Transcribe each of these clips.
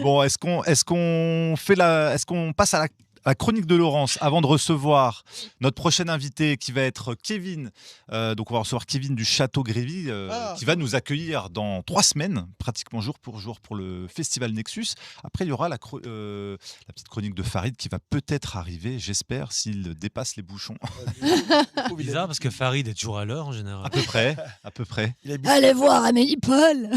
Bon, est-ce qu'on passe à la chronique de Laurence avant de recevoir Oui. notre prochain invité qui va être Kevin. Donc on va recevoir Kevin du Château Grévy qui va nous accueillir dans 3 semaines, pratiquement jour pour le Festival Nexus. Après, il y aura la petite chronique de Farid qui va peut-être arriver, j'espère, s'il dépasse les bouchons. Bizarre parce que Farid est toujours à l'heure en général. À peu près. Allez voir Amélie Paul.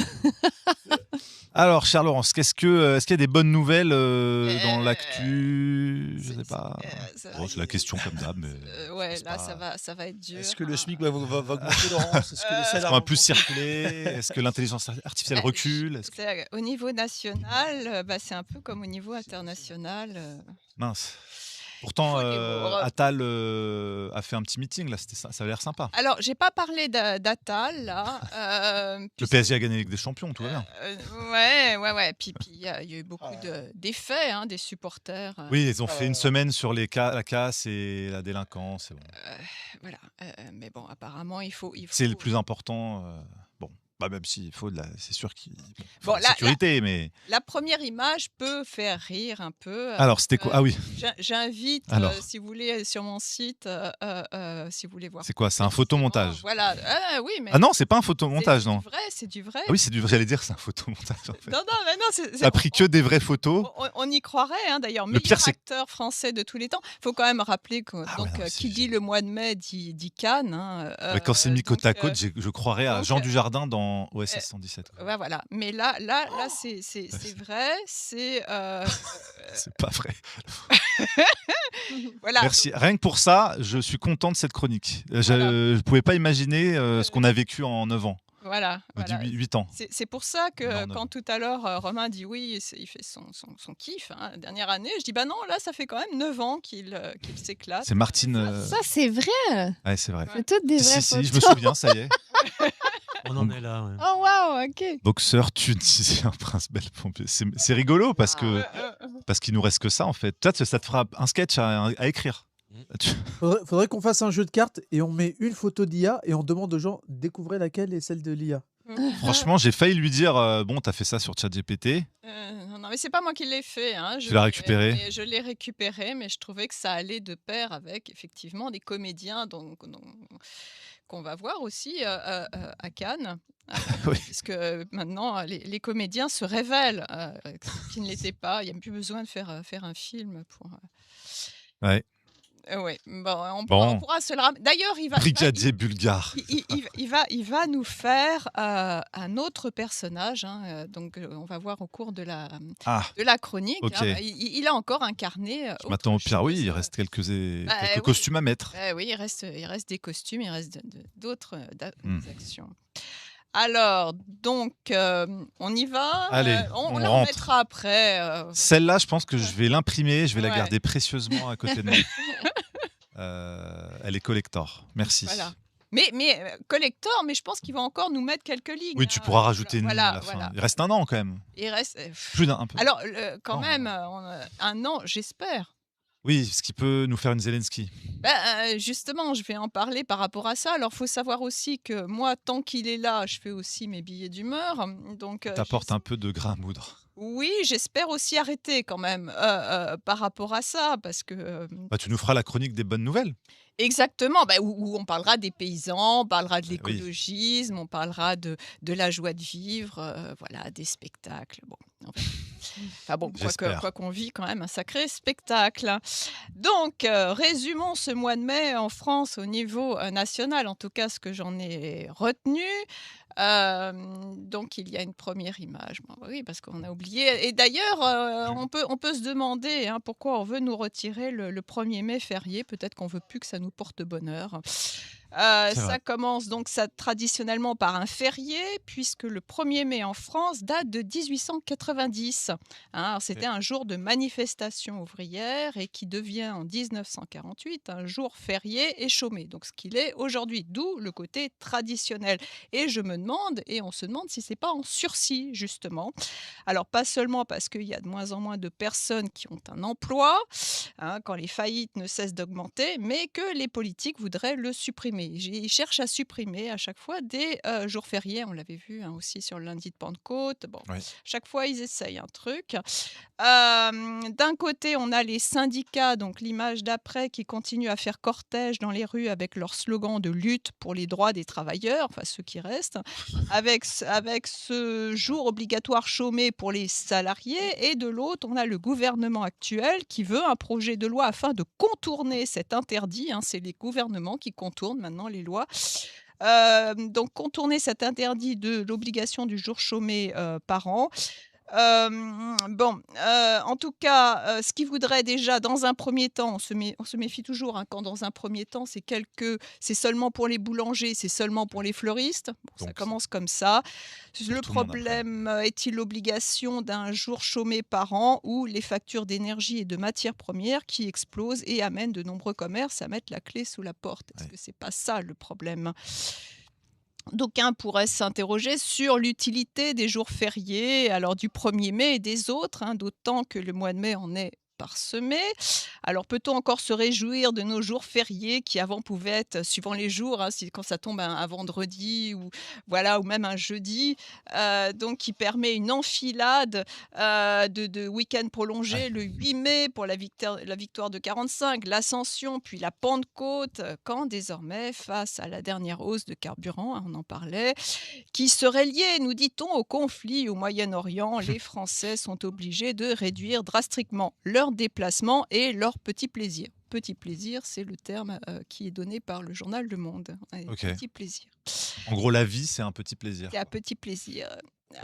Alors, chère Laurence, est-ce qu'il y a des bonnes nouvelles dans l'actu? Je sais pas. C'est la question comme d'hab. Ouais, là, ça va être dur. Est-ce que le SMIC va augmenter, Laurence? Est-ce que les salaires qu'on va plus circuler? Est-ce que l'intelligence artificielle recule? Au niveau national, c'est un peu comme au niveau international. Mince. Pourtant, Attal a fait un petit meeting, là, ça a l'air sympa. Alors, j'ai pas parlé d'Attal, là. Le PSG a gagné avec des champions, tout va bien. Ouais. Puis il y a eu beaucoup d'effets, des supporters. Oui, ils ont fait une semaine sur la casse et la délinquance. Bon. Voilà. Mais bon, apparemment, il faut... C'est le plus important. Bon. Même s'il faut c'est sûr qu'il faut la sécurité, mais... La première image peut faire rire un peu. Alors, c'était quoi? Ah oui. J'invite, si vous voulez, sur mon site, si vous voulez voir. C'est quoi? C'est un photomontage? Voilà. Oui, mais... Ah non, c'est pas un photomontage, non. C'est du vrai. Ah oui, c'est du vrai. J'allais dire c'est un photomontage, en fait. Non, mais non. Ça a pris que des vraies photos. On y croirait, d'ailleurs. Le pire, meilleur acteur français de tous les temps. Il faut quand même rappeler que qui dit le mois de mai dit Cannes. Quand c'est mis côte à côte, je croirais à Jean Dujardin dans OSS 117. Voilà. Mais là, c'est vrai. C'est pas vrai. Voilà. Merci. Rien que pour ça, je suis content de cette chronique. Je ne pouvais pas imaginer ce qu'on a vécu en 9 ans. Voilà. 8 ans. C'est pour ça que quand tout à l'heure Romain dit oui, il fait son kiff, dernière année, je dis non, là ça fait quand même 9 ans qu'il s'éclate. C'est Martine. Ça c'est vrai. Ouais, c'est vrai. C'est toutes des vraies photos. Si, je me souviens, ça y est. On en est là. Ouais. Oh waouh, ok. Boxeur tunisien, prince belle pompier. C'est rigolo parce qu'il nous reste que ça en fait. Peut-être ça te fera un sketch à écrire. Faudrait qu'on fasse un jeu de cartes et on met une photo d'IA et on demande aux gens découvrez laquelle est celle de l'IA. Franchement, j'ai failli lui dire t'as fait ça sur ChatGPT. Non, mais c'est pas moi qui l'ai fait. Tu l'as récupéré. Je l'ai récupéré, mais je trouvais que ça allait de pair avec effectivement des comédiens qu'on va voir aussi à Cannes. Oui. Puisque maintenant, les comédiens se révèlent qui ne l'étaient pas. Il n'y a plus besoin de faire un film pour... Ouais. Oui, on pourra se le ramener. D'ailleurs, Brigadier bulgare. Il va nous faire un autre personnage. Donc, on va voir au cours de la chronique. Okay. Il a encore incarné. Je m'attends au pire. Oui, il reste quelques costumes à mettre. Oui, il reste des costumes, il reste d'autres actions. Alors, donc, on y va. Allez, on la remettra après. Celle-là, je pense que je vais l'imprimer, je vais la garder précieusement à côté de moi. Elle est collector. Merci. Voilà. Mais collector, mais je pense qu'il va encore nous mettre quelques lignes. Oui, tu pourras rajouter une ligne à la fin. Il reste un an quand même. Il reste plus d'un peu. Alors, même, un an, j'espère. Oui, ce qui peut nous faire une Zelensky. Justement, je vais en parler par rapport à ça. Alors, il faut savoir aussi que moi, tant qu'il est là, je fais aussi mes billets d'humeur. T'apportes un peu de grain à moudre. Oui, j'espère aussi arrêter quand même par rapport à ça, parce que... tu nous feras la chronique des bonnes nouvelles. Exactement, où on parlera des paysans, on parlera de l'écologisme, on parlera de la joie de vivre, des spectacles. Quoi qu'on vit quand même un sacré spectacle. Donc, résumons ce mois de mai en France au niveau national, en tout cas ce que j'en ai retenu. Donc, il y a une première image. Oui, parce qu'on a oublié. Et d'ailleurs, on peut se demander pourquoi on veut nous retirer le 1er mai férié. Peut-être qu'on veut plus que ça nous porte bonheur. Ça commence donc traditionnellement par un férié, puisque le 1er mai en France date de 1890. C'était un jour de manifestation ouvrière et qui devient en 1948 un jour férié et chômé. Donc ce qu'il est aujourd'hui, d'où le côté traditionnel. Et on se demande si c'est pas en sursis justement. Alors pas seulement parce qu'il y a de moins en moins de personnes qui ont un emploi, quand les faillites ne cessent d'augmenter, mais que les politiques voudraient le supprimer. supprimer. Ils cherchent à supprimer à chaque fois des jours fériés. On l'avait vu aussi sur le lundi de Pentecôte. Bon, Oui. chaque fois, ils essayent un truc. D'un côté, on a les syndicats, donc l'image d'après, qui continuent à faire cortège dans les rues avec leur slogan de lutte pour les droits des travailleurs, enfin ceux qui restent, avec ce jour obligatoire chômé pour les salariés. Et de l'autre, on a le gouvernement actuel qui veut un projet de loi afin de contourner cet interdit. C'est les gouvernements qui contournent maintenant les lois. Donc contourner cet interdit de l'obligation du jour chômé par an. En tout cas, ce qu'ils voudraient déjà dans un premier temps, on se méfie toujours quand dans un premier temps c'est seulement pour les boulangers, c'est seulement pour les fleuristes. Ça Donc, commence comme ça. Le tout le monde après. problème est-il l'obligation d'un jour chômé par an ou les factures d'énergie et de matières premières qui explosent et amènent de nombreux commerces à mettre la clé sous la porte? Est-ce que c'est pas ça le problème? D'aucuns pourraient s'interroger sur l'utilité des jours fériés, alors du 1er mai et des autres, d'autant que le mois de mai en est parsemé. Alors peut-on encore se réjouir de nos jours fériés qui avant pouvaient être, suivant les jours, quand ça tombe un vendredi ou même un jeudi, donc qui permet une enfilade de week-ends prolongés le 8 mai pour la victoire de 45, l'Ascension, puis la Pentecôte, quand désormais, face à la dernière hausse de carburant, on en parlait, qui serait liée, nous dit-on, au conflit au Moyen-Orient, les Français sont obligés de réduire drastiquement leurs déplacements et leurs petits plaisirs. Petit plaisir, c'est le terme qui est donné par le journal Le Monde. Ok. Petit plaisir. En gros, la vie, c'est un petit plaisir. C'est un petit plaisir.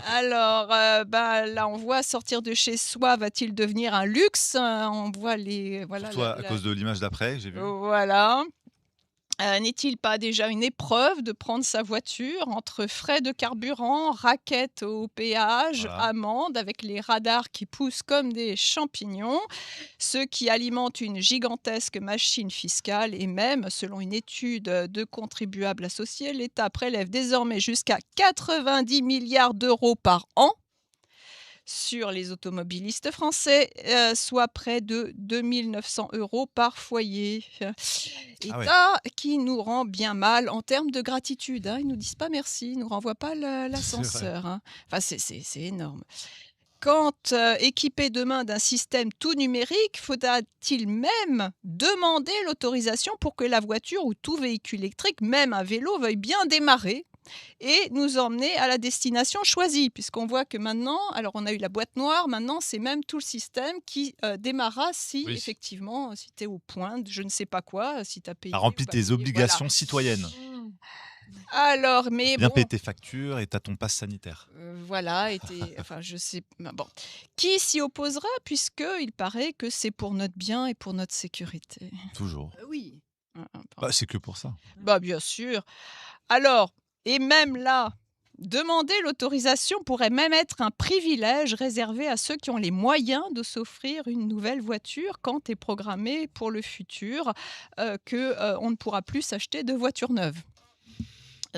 Alors, là, on voit sortir de chez soi va-t-il devenir un luxe? On voit Surtout à cause de l'image d'après, j'ai vu. Voilà. N'est-il pas déjà une épreuve de prendre sa voiture entre frais de carburant, raquettes au péage, Voilà. amendes avec les radars qui poussent comme des champignons, ce qui alimente une gigantesque machine fiscale et même, selon une étude de contribuables associés, l'État prélève désormais jusqu'à 90 milliards d'euros par an sur les automobilistes français, soit près de 2 900 € par foyer. État qui nous rend bien mal en termes de gratitude. Ils ne nous disent pas merci, ils ne nous renvoient pas l'ascenseur. Enfin, c'est énorme. Quand équipé demain d'un système tout numérique, faudra-t-il même demander l'autorisation pour que la voiture ou tout véhicule électrique, même un vélo, veuille bien démarrer et nous emmener à la destination choisie, puisqu'on voit que maintenant, alors on a eu la boîte noire, maintenant c'est même tout le système qui démarra si effectivement, si tu es au point de je ne sais pas quoi, si tu as payé. Tu as rempli tes obligations citoyennes. Alors, mais bien bon, payer tes factures et tu as ton pass sanitaire. enfin je sais, bon, qui s'y opposera puisqu'il paraît que c'est pour notre bien et pour notre sécurité. Toujours. Oui. C'est que pour ça. Bien sûr. Alors, et même là, demander l'autorisation pourrait même être un privilège réservé à ceux qui ont les moyens de s'offrir une nouvelle voiture quand est programmé pour le futur qu'on ne pourra plus s'acheter de voiture neuve.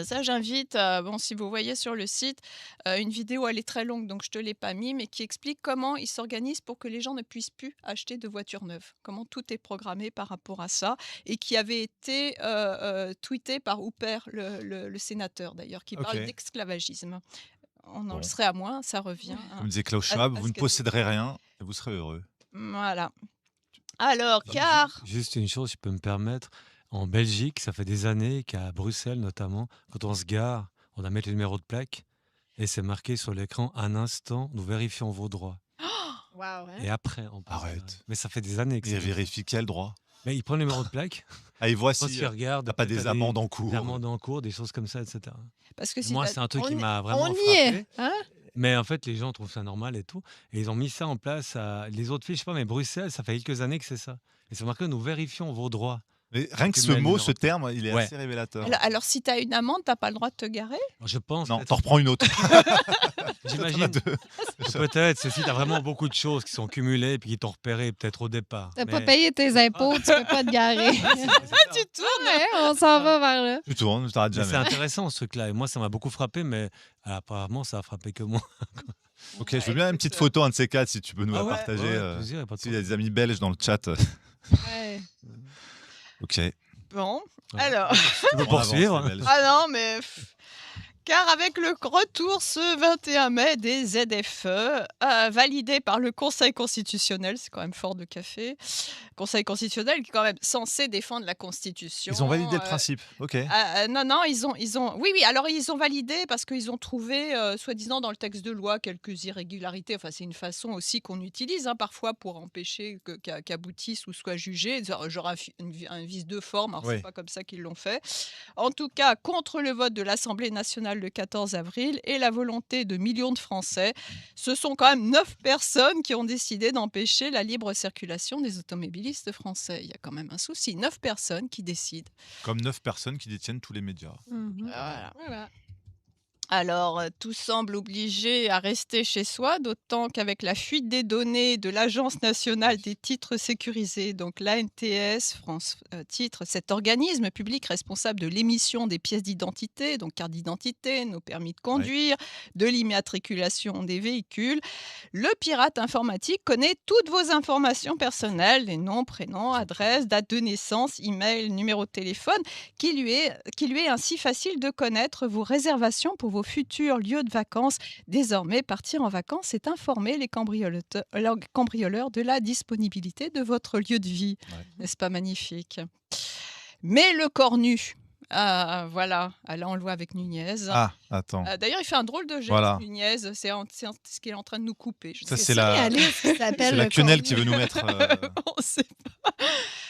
Ça, j'invite, si vous voyez sur le site, une vidéo, elle est très longue, donc je ne te l'ai pas mis, mais qui explique comment ils s'organisent pour que les gens ne puissent plus acheter de voitures neuves. Comment tout est programmé par rapport à ça, et qui avait été tweeté par Hooper, le sénateur d'ailleurs, qui parle d'esclavagisme. On en serait à moins, ça revient. Comme disait Klaus Schwab, vous ne posséderez rien et vous serez heureux. Voilà. Alors, car... Juste une chose, si je peux me permettre. En Belgique, ça fait des années qu'à Bruxelles notamment, quand on se gare, on doit mettre le numéro de plaque et c'est marqué sur l'écran « Un instant, nous vérifions vos droits ». Et après, on passe. Arrête. Mais ça fait des années que il vérifie quel droit. Mais il prend le numéro de plaque. Il voit si il regarde. T'as pas des amendes en cours. Des amendes en cours, des choses comme ça, etc. Parce que moi, c'est un truc qui m'a vraiment on y frappé. est, Mais en fait, les gens trouvent ça normal et tout. Et ils ont mis ça en place. Les autres villes, je sais pas, mais Bruxelles, ça fait quelques années que c'est ça. Et c'est marqué « Nous vérifions vos droits ». Mais rien que ce mot, ce terme, il est assez révélateur. Alors, si tu as une amende, tu n'as pas le droit de te garer? Je pense. Non, t'en reprends une autre. J'imagine. Peut-être, si tu as vraiment beaucoup de choses qui sont cumulées et puis qui t'ont repéré peut-être au départ. Tu n'as pas payé tes impôts, tu ne peux pas te garer. Tu tournes. On s'en va vers là. Tu tournes, tu t'arrêtes jamais. C'est intéressant ce truc-là. Et moi, ça m'a beaucoup frappé, mais apparemment, ça a frappé que moi. Ok, je veux bien une petite photo, un de ces quatre, si tu peux nous la partager. Plaisir, S'il y a des amis belges dans le chat. Ouais. Ok. Bon, Ouais. alors. Tu veux On avance, poursuivre les Belges. Ah non, mais. Car avec le retour ce 21 mai des ZFE, validés par le Conseil constitutionnel, c'est quand même fort de café, Conseil constitutionnel qui est quand même censé défendre la Constitution. Ils ont validé le principe. Ok. Non, oui, alors ils ont validé parce qu'ils ont trouvé, soi-disant dans le texte de loi, quelques irrégularités. Enfin, c'est une façon aussi qu'on utilise parfois pour empêcher qu'aboutisse ou soit jugé, genre un vice de forme. Alors, Oui. c'est pas comme ça qu'ils l'ont fait. En tout cas, contre le vote de l'Assemblée nationale le 14 avril et la volonté de millions de Français, ce sont quand même 9 personnes qui ont décidé d'empêcher la libre circulation des automobilistes français. Il y a quand même un souci. 9 personnes qui décident. Comme 9 personnes qui détiennent tous les médias. Voilà. Voilà. Alors, tout semble obligé à rester chez soi, d'autant qu'avec la fuite des données de l'Agence nationale des titres sécurisés, donc l'ANTS, France Titres, cet organisme public responsable de l'émission des pièces d'identité, donc carte d'identité, nos permis de conduire, de l'immatriculation des véhicules, le pirate informatique connaît toutes vos informations personnelles, les noms, prénoms, adresses, date de naissance, email, numéro de téléphone, qu'il lui est ainsi facile de connaître vos réservations pour vos futurs lieux de vacances. Désormais, partir en vacances, c'est informer les cambrioleurs de la disponibilité de votre lieu de vie. Ouais. N'est-ce pas magnifique? Mais le corps nu, voilà, là on le voit avec Nunez. Ah, attends. D'ailleurs, il fait un drôle de geste, Voilà. Nunez. C'est ce qu'il est en train de nous couper. Je Ça, sais c'est pas. la- Réaliste qui C'est s'appelle la le quenelle corps qui veut nous mettre. On sait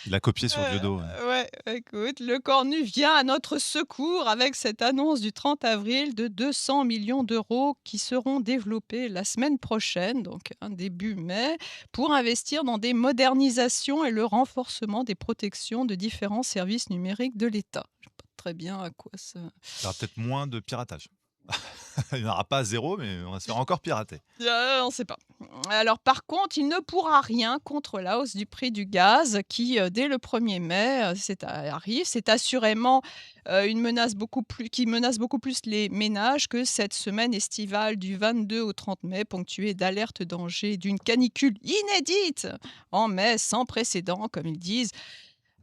Il a copié sur Diodo. Ouais, écoute, le Cornu vient à notre secours avec cette annonce du 30 avril de 200 millions d'euros qui seront développés la semaine prochaine, donc début mai, pour investir dans des modernisations et le renforcement des protections de différents services numériques de l'État. Je ne sais pas très bien à quoi ça... Il y aura peut-être moins de piratage. Il n'y en aura pas à zéro, mais on va se faire encore pirater. On ne sait pas. Alors, par contre, il ne pourra rien contre la hausse du prix du gaz qui, dès le 1er mai, arrive. C'est assurément une menace qui menace beaucoup plus les ménages que cette semaine estivale du 22 au 30 mai, ponctuée d'alertes danger d'une canicule inédite en mai, sans précédent, comme ils disent,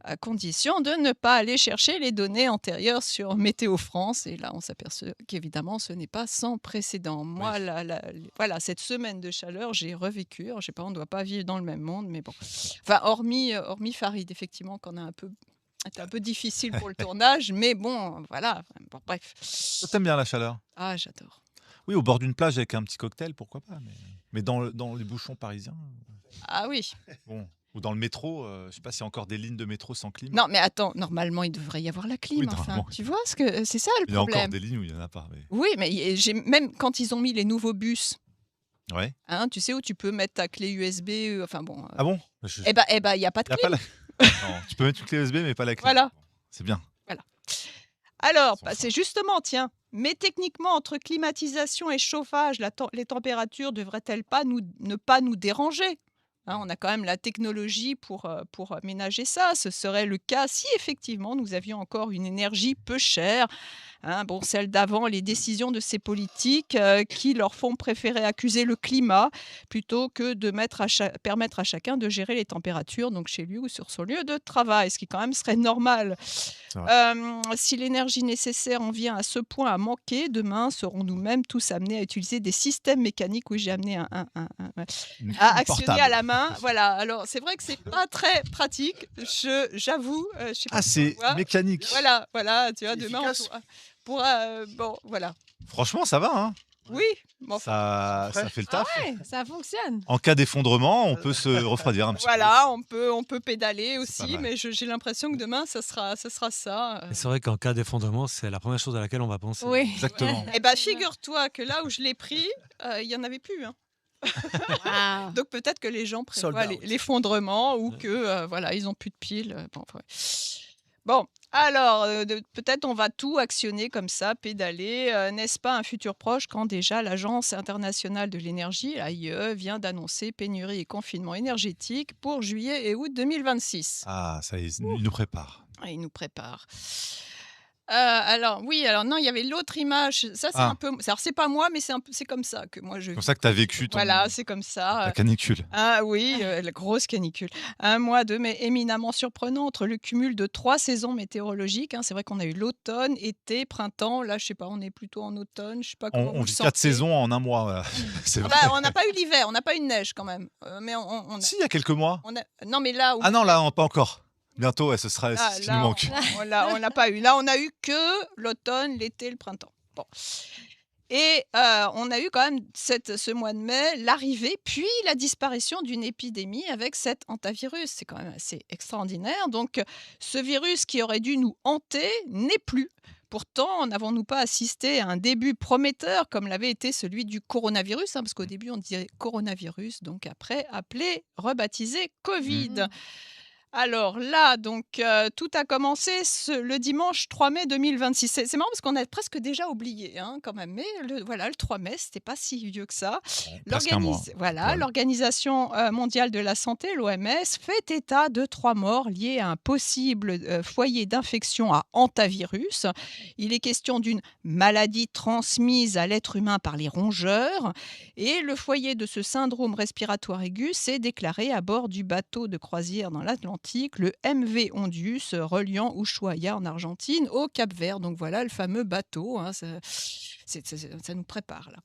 à condition de ne pas aller chercher les données antérieures sur Météo France. Et là, on s'aperçoit qu'évidemment, ce n'est pas sans précédent. Moi, voilà, cette semaine de chaleur, j'ai revécu. Alors, je sais pas, on ne doit pas vivre dans le même monde, mais bon. Enfin, hormis Farid, effectivement, qu'on a c'était un peu difficile pour le tournage, mais bon, voilà. Bon, bref. Toi, t'aimes bien la chaleur? Ah, j'adore. Oui, au bord d'une plage avec un petit cocktail, pourquoi pas. Mais dans les bouchons parisiens, Ah oui. bon. Ou dans le métro, je ne sais pas s'il y a encore des lignes de métro sans clim. Non, mais attends, normalement, il devrait y avoir la clim. Oui, Enfin, normalement. tu vois, c'est ça le Il y a encore problème. des lignes où il n'y en a pas. Mais... Oui, mais même quand ils ont mis les nouveaux bus, Ouais. tu sais où tu peux mettre ta clé USB, enfin bon. Ah bon? Eh ben, il y a pas de Y a clim. pas la... Non, tu peux mettre une clé USB, mais pas la clé. Voilà. C'est bien. Alors, Ils sont c'est justement, tiens, mais techniquement, entre climatisation et chauffage, les températures devraient-elles pas ne pas nous déranger? On a quand même la technologie pour ménager ça. Ce serait le cas si effectivement nous avions encore une énergie peu chère. Bon, celle d'avant, les décisions de ces politiques qui leur font préférer accuser le climat plutôt que de permettre à chacun de gérer les températures, donc chez lui ou sur son lieu de travail, ce qui quand même serait normal. Si l'énergie nécessaire en vient à ce point à manquer, demain serons-nous même tous amenés à utiliser des systèmes mécaniques. Oui, j'ai amené à actionner à la main. Voilà, alors c'est vrai que c'est pas très pratique, j'avoue. Je sais pas Ah, c'est mécanique. Voilà, tu vois, C'est demain efficace. on pourra bon, voilà. Franchement, ça va. Hein. Oui, bon, Ça fait le taf. Ouais, ça fonctionne. En cas d'effondrement, on peut se refroidir un petit voilà, on peut pédaler pas aussi, mal. mais j'ai l'impression que demain ça sera ça. Et c'est vrai qu'en cas d'effondrement, c'est la première chose à laquelle on va penser. Oui. peu. Exactement. Eh ben, figure-toi que là où je l'ai pris, il y en avait plus. Wow. Donc peut-être que les gens prévoient Sold out. l'effondrement ou que voilà, ils ont plus de piles. Bon, alors peut-être on va tout actionner comme ça, pédaler. N'est-ce pas un futur proche quand déjà l'Agence internationale de l'énergie, l'AIE, vient d'annoncer pénurie et confinement énergétique pour juillet et août 2026. Ah, ça y est, il nous prépare. Et il nous prépare. Alors oui, alors non, il y avait l'autre image. Ça, c'est Ah. un peu. Alors c'est pas moi, mais c'est comme ça que moi je. C'est comme ça que tu as vécu Voilà, c'est comme ça. ta canicule. Ah oui, la grosse canicule. Un mois de mai éminemment surprenant entre le cumul de 3 saisons météorologiques. C'est vrai qu'on a eu l'automne, été, printemps. Là, je sais pas, on est plutôt en automne. Je sais pas comment On vous vit le 4 sentez. saisons en un mois. Voilà. C'est Ah vrai. bah, on n'a pas eu l'hiver, on n'a pas eu de neige quand même. Mais on a, Si, il y a quelques mois. non, mais là, Ah non, là, pas encore. Bientôt, ouais, ce sera là, ce qui là, nous manque. on l'a pas eu. Là, on a eu que l'automne, l'été, le printemps. Bon. Et on a eu quand même ce mois de mai l'arrivée, puis la disparition d'une épidémie avec cet hantavirus. C'est quand même assez extraordinaire. Donc, ce virus qui aurait dû nous hanter n'est plus. Pourtant, n'avons-nous pas assisté à un début prometteur comme l'avait été celui du coronavirus, parce qu'au début, on disait coronavirus, donc après, appelé, rebaptisé Covid. Alors là, donc, tout a commencé le dimanche 3 mai 2026. C'est marrant parce qu'on a presque déjà oublié quand même. Mais le 3 mai, c'était pas si vieux que ça. Presque un mois. Voilà, Ouais. l'Organisation mondiale de la santé, l'OMS, fait état de 3 morts liés à un possible foyer d'infection à hantavirus. Il est question d'une maladie transmise à l'être humain par les rongeurs. Et le foyer de ce syndrome respiratoire aigu s'est déclaré à bord du bateau de croisière dans l'Atlantique, le MV Ondius, reliant Ushuaia en Argentine au Cap-Vert. Donc voilà le fameux bateau, ça nous prépare là.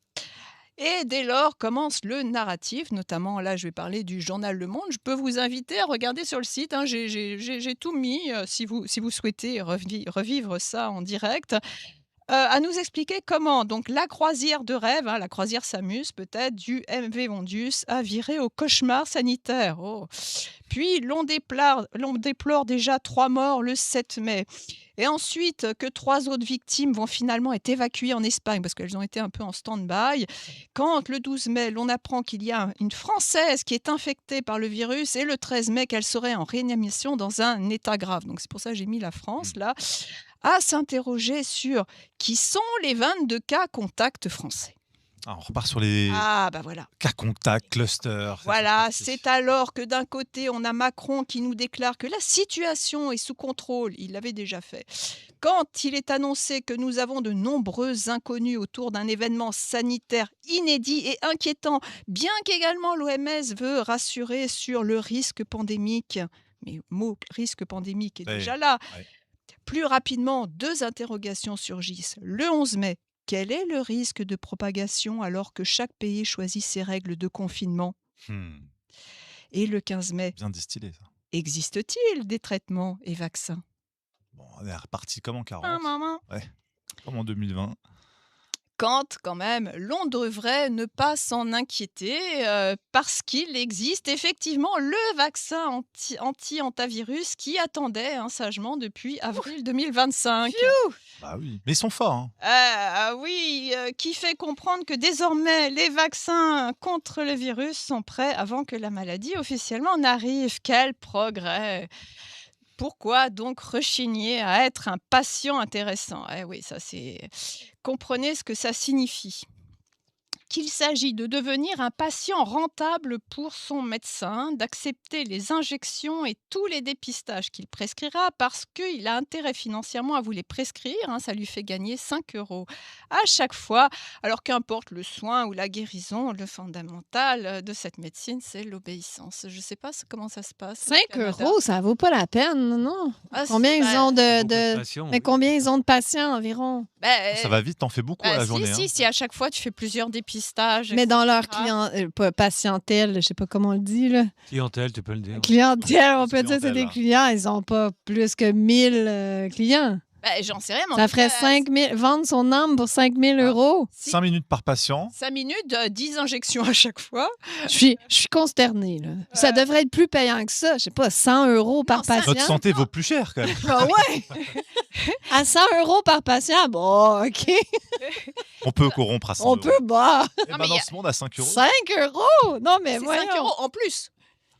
Et dès lors commence le narratif, notamment là je vais parler du journal Le Monde. Je peux vous inviter à regarder sur le site, j'ai tout mis si vous souhaitez revivre ça en direct. À nous expliquer comment donc la croisière de rêve, la croisière s'amuse peut-être, du MV Ondius a viré au cauchemar sanitaire. Oh. Puis l'on déplore déjà 3 morts le 7 mai. Et ensuite que 3 autres victimes vont finalement être évacuées en Espagne parce qu'elles ont été un peu en stand-by. Quand le 12 mai, l'on apprend qu'il y a une Française qui est infectée par le virus et le 13 mai qu'elle serait en réanimation dans un état grave. Donc c'est pour ça que j'ai mis la France là. À s'interroger sur qui sont les 22 cas contacts français. Ah, on repart sur les Voilà. cas contacts, clusters. Voilà, parti. c'est alors que d'un côté, on a Macron qui nous déclare que la situation est sous contrôle. Il l'avait déjà fait. Quand il est annoncé que nous avons de nombreux inconnus autour d'un événement sanitaire inédit et inquiétant, bien qu'également l'OMS veut rassurer sur le risque pandémique. Mais le mot risque pandémique est déjà là. Ouais. Plus rapidement, 2 interrogations surgissent. Le 11 mai, quel est le risque de propagation alors que chaque pays choisit ses règles de confinement ? Et le 15 mai, Bien distillé, ça. existe-t-il des traitements et vaccins ? Bon, on est reparti comme en 40. Comme en 2020. Quand même, l'on devrait ne pas s'en inquiéter parce qu'il existe effectivement le vaccin anti-hantavirus qui attendait sagement depuis avril 2025. Bah oui. Mais ils sont forts. Qui fait comprendre que désormais les vaccins contre le virus sont prêts avant que la maladie officiellement n'arrive. Quel progrès! Pourquoi donc rechigner à être un patient intéressant ? Oui, ça c'est... Comprenez ce que ça signifie. Qu'il s'agit de devenir un patient rentable pour son médecin, d'accepter les injections et tous les dépistages qu'il prescrira parce qu'il a intérêt financièrement à vous les prescrire. Ça lui fait gagner 5 € à chaque fois. Alors qu'importe le soin ou la guérison, le fondamental de cette médecine, c'est l'obéissance. Je ne sais pas comment ça se passe. 5 €, ça vaut pas la peine, non? Combien ils ont Mais combien ils ont de patients environ? Ça va vite, t'en fais beaucoup à la journée. Si à chaque fois tu fais plusieurs dépistages. Mais dans leur etc. patientèle, je sais pas comment on le dit, là. Clientèle, tu peux le dire. Clientèle, on peut dire que c'est des Clientèle. clients. Ils n'ont pas plus que 1000 clients. J'en sais rien. Mais en Ça tout ferait cas, 5 000, vendre son âme pour 5 000 €. 5 minutes par patient. 5 minutes, 10 injections à chaque fois. Je suis consternée, là. Ça devrait être plus payant que ça. Je sais pas, 100 € par ça- patient. Notre santé vaut plus cher quand même. Ah ouais! À 100 € par patient, bon, OK. On peut corrompre à 100 On euros. peut, bah, Et Non, mais ben, il dans y a- ce monde à 5 euros. 5 €? Non, mais C'est voyons. 5 € en plus.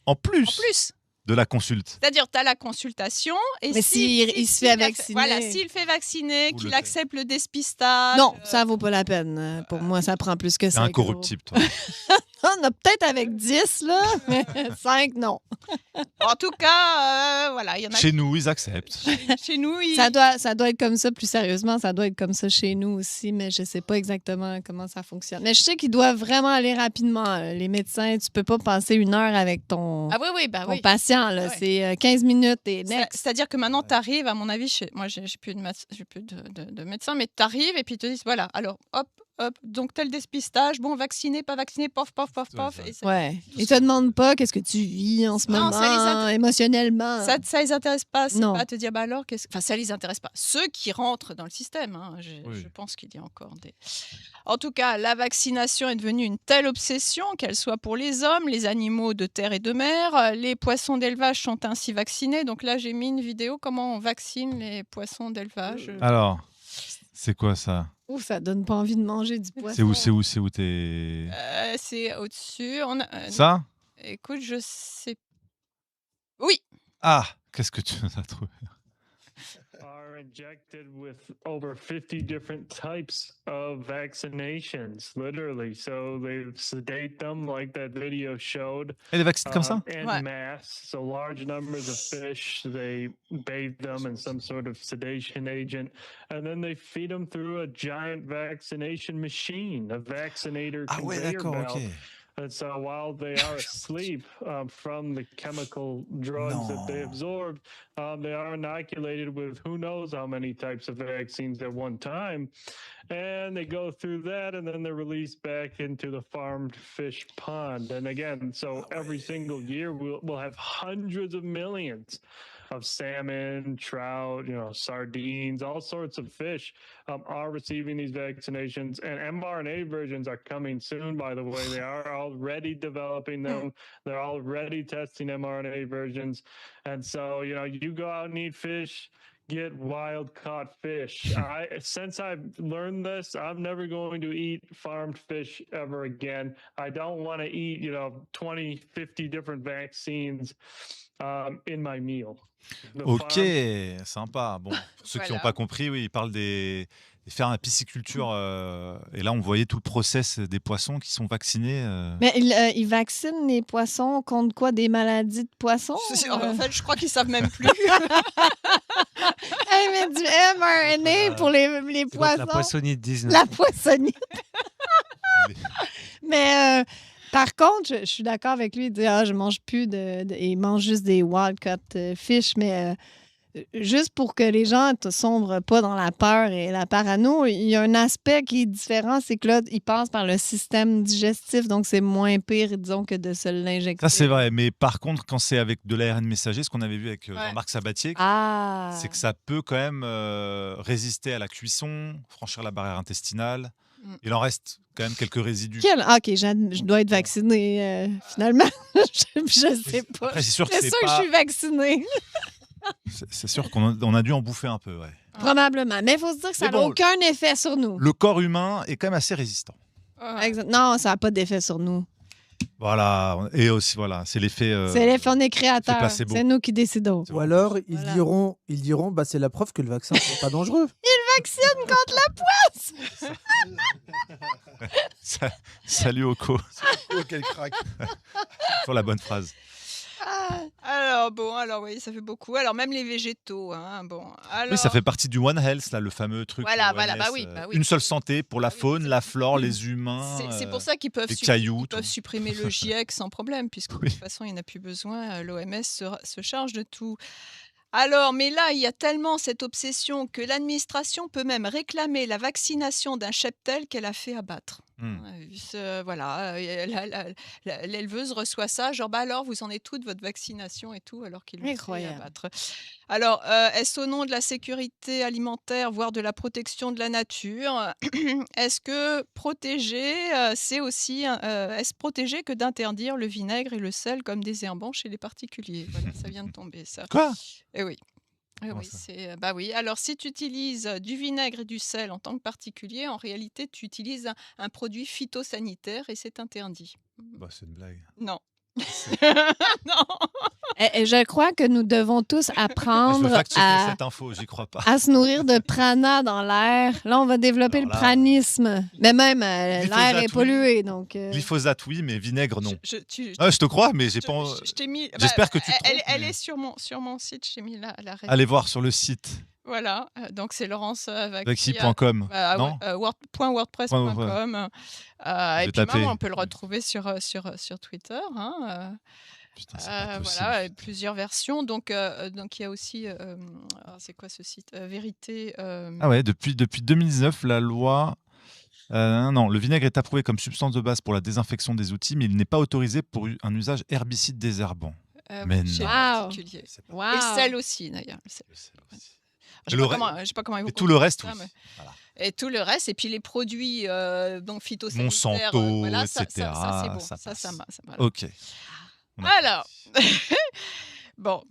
En plus, En plus. de la consulte. C'est-à-dire, tu as la consultation. Et Mais il se fait vacciner. Voilà, s'il fait vacciner, Ou qu'il le accepte le dépistage. Non, ça vaut pas la peine. Pour moi, ça prend plus que C'est 5 €. incorruptible, toi. Non, en a peut-être avec 10, là, mais 5, non. En tout cas, voilà, il y en a Chez nous, ils acceptent. chez nous. Ça doit être comme ça, plus sérieusement, ça doit être comme ça chez nous aussi, mais je sais pas exactement comment ça fonctionne. Mais je sais qu'ils doivent vraiment aller rapidement. Les médecins, tu peux pas passer 1 heure avec ton, Ah oui, ton patient. Là. Ouais. C'est 15 minutes et next. C'est-à-dire que maintenant, tu arrives, à mon avis, moi, j'ai plus de médecin, mais tu arrives et puis ils te disent, voilà, alors, hop, donc tel dépistage, bon, vacciné, pas vacciné, pof, pof, pof, pof. Ouais, Et Ouais. Ils te demandent pas qu'est-ce que tu vis en ce Non, moment, ça les émotionnellement. ça les intéresse pas. C'est Non. pas te dire, bah alors, enfin, ça les intéresse pas. Ceux qui rentrent dans le système, hein, Oui. je pense qu'il y a encore des. En tout cas, la vaccination est devenue une telle obsession, qu'elle soit pour les hommes, les animaux de terre et de mer. Les poissons d'élevage sont ainsi vaccinés. Donc là, j'ai mis une vidéo comment on vaccine les poissons d'élevage. Alors, c'est quoi ça? Ouf, ça donne pas envie de manger du poisson. C'est où t'es... C'est au-dessus. Ça? Écoute, je sais. Oui. Ah, qu'est-ce que tu as trouvé? Are injected with over 50 different types of vaccinations, literally. So they sedate them like that video showed. Et les vaccins comme ça? En Ouais. mass. So large numbers of fish, they bathe them in some sort of sedation agent, and then they feed them through a giant vaccination machine, a vaccinator Ah ouais, conveyor d'accord, belt. ok. And so while they are asleep from the chemical drugs that they No. absorbed, they are inoculated with who knows how many types of vaccines at one time. And they go through that and then they're released back into the farmed fish pond. And again, so every single year we'll have hundreds of millions of salmon, trout, sardines, all sorts of fish are receiving these vaccinations. And mRNA versions are coming soon, by the way. They are already developing them. They're already testing mRNA versions. And so, you go out and eat fish, get wild caught fish. Since I've learned this, I'm never going to eat farmed fish ever again. I don't want to eat, 20, 50 different vaccines in my meal. The Ok, farmed- sympa. Bon, pour ceux qui n'ont Voilà. pas compris, oui, ils parlent des faire la pisciculture. Et là, on voyait tout le process des poissons qui sont vaccinés. Mais ils vaccinent les poissons contre quoi? Des maladies de poissons? En fait, je crois qu'ils savent même plus. Hey, mais du mRNA pour les C'est donc poissons. la poissonite 19. La poissonnière. Mais par contre, je suis d'accord avec lui. Il dit, je mange plus il mange juste des wild caught fish. Mais juste pour que les gens ne sombrent pas dans la peur et la parano, il y a un aspect qui est différent. C'est que là, ils passent par le système digestif. Donc, c'est moins pire, disons, que de se l'injecter. Ça, c'est vrai. Mais par contre, quand c'est avec de l'ARN messager, ce qu'on avait vu avec Ouais. Jean-Marc Sabatier, Ah! c'est que ça peut quand même résister à la cuisson, franchir la barrière intestinale. Mm. Il en reste quand même quelques résidus. OK, je dois être vaccinée, finalement. je sais pas. Après, c'est sûr que C'est c'est sûr que je pas... suis vaccinée. C'est sûr qu'on a dû en bouffer un peu, ouais. Probablement. Mais il faut se dire que ça Mais n'a bon, aucun effet sur nous. Le corps humain est quand même assez résistant. Non, ça n'a pas d'effet sur nous. Voilà. Et aussi, voilà, c'est l'effet... C'est l'effet, on est créateur. placebo. C'est nous qui décidons. Ou alors, Voilà. ils diront bah, c'est la preuve que le vaccin n'est pas dangereux. Vaccine contre la Salut Oko. Oh, quel crack. Sur la bonne phrase. Alors oui, ça fait beaucoup. Alors même les végétaux, hein, bon. Alors, Oui, ça fait partie du One Health, là, le fameux truc. Voilà, OMS, voilà, bah oui. Une seule santé pour la Bah oui, faune, c'est- la flore, les humains. c'est pour ça qu'ils peuvent, les cailloux, ils peuvent tout. supprimer le GIEC sans problème, puisque Oui. de toute façon, il n'y en a plus besoin. L'OMS se charge de tout. Alors, mais là, il y a tellement cette obsession que l'administration peut même réclamer la vaccination d'un cheptel qu'elle a fait abattre. Voilà, l'éleveuse reçoit ça, genre, bah alors, vous en êtes toute votre vaccination et tout, alors qu'il le fait Incroyable. abattre. Alors, est-ce au nom de la sécurité alimentaire, voire de la protection de la nature? Est-ce que protéger, c'est aussi, est-ce protéger que d'interdire le vinaigre et le sel comme désherbants chez les particuliers? Voilà, ça vient de tomber, ça. Quoi? Eh oui. Eh Comment oui, ça? bah oui. Alors, si tu utilises du vinaigre et du sel en tant que particulier, en réalité, tu utilises un produit phytosanitaire et c'est interdit. Bah, c'est une blague. Non. C'est- Non. Et je crois que nous devons tous Je veux apprendre fact-checker à, cette info, j'y crois pas. à se nourrir de prana dans l'air. Là, on va développer Alors le là, pranisme. Mais même, l'air glyphosate, est oui. pollué, donc... Glyphosate, oui, mais vinaigre, non. Je Ah, je te crois, mais j'ai pas. je t'ai mis. J'espère que tu te trompes, Elle mais- est sur mon site. J'ai mis la référence. Allez voir sur le site Voilà. Donc c'est Laurence Vaxi. vaxi.com. Bah, non .wordpress.com. Je Et vais puis taper. on peut le retrouver sur Twitter. Hein, Putain, c'est pas possible. voilà, plusieurs versions. Donc il y a aussi. Alors, c'est quoi ce site Vérité. Ah ouais, depuis 2019, la loi. Non, le vinaigre est approuvé comme substance de base pour la désinfection des outils, mais il n'est pas autorisé pour un usage herbicide désherbant. Mais chez non. le Wow. particulier. Wow. Et le sel aussi, d'ailleurs. le sel. Je Le sais pas comment ils Et vont tout le reste, continuer oui. ça, Voilà. Et tout le reste, et puis les produits donc phytosanitaires, Monsanto, voilà, etc., ça, c'est bon. ça Ça passe. marche. Ok. On a Alors, bon.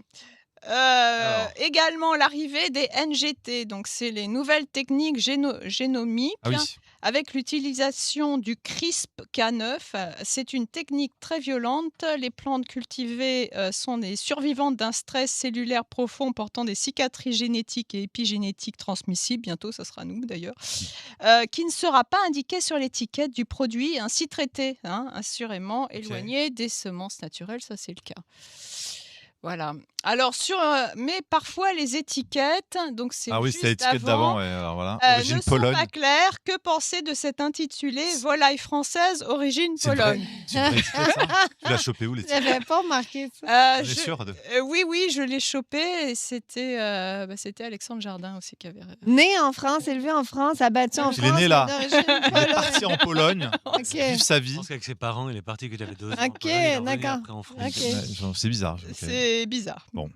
Également l'arrivée des NGT, donc c'est les nouvelles techniques génomiques. Ah oui. Avec l'utilisation du CRISPR-Cas9, c'est une technique très violente. Les plantes cultivées sont des survivantes d'un stress cellulaire profond portant des cicatrices génétiques et épigénétiques transmissibles, bientôt ça sera nous d'ailleurs, qui ne sera pas indiqué sur l'étiquette du produit ainsi traité, assurément éloigné des semences naturelles, ça c'est le cas. Voilà. Alors mais parfois les étiquettes, donc c'est Ah oui, juste c'est l'étiquette d'avant. avant, Ouais, alors voilà. ne Origine sont Pologne. pas clairs. Que penser de cet intitulé Volaille française, origine C'est une vraie- Pologne c'est une vraie étiquette, ça Tu l'as chopé où l'étiquette J'avais pas remarqué ça. On est sûr de... Oui, je l'ai chopé et c'était Alexandre Jardin aussi qui avait. Né en France, élevé en France, abattu en Il est France. né là. mais d'origine Il est polonaise. parti en Pologne, OK. vivre sa Je vie. pense qu'avec ses parents, il est parti quand il avait 2 ans. en Ok, Pologne, il est revenu d'accord. après en France. Ok. Ouais, c'est bizarre. ok. C'est bizarre. Bon.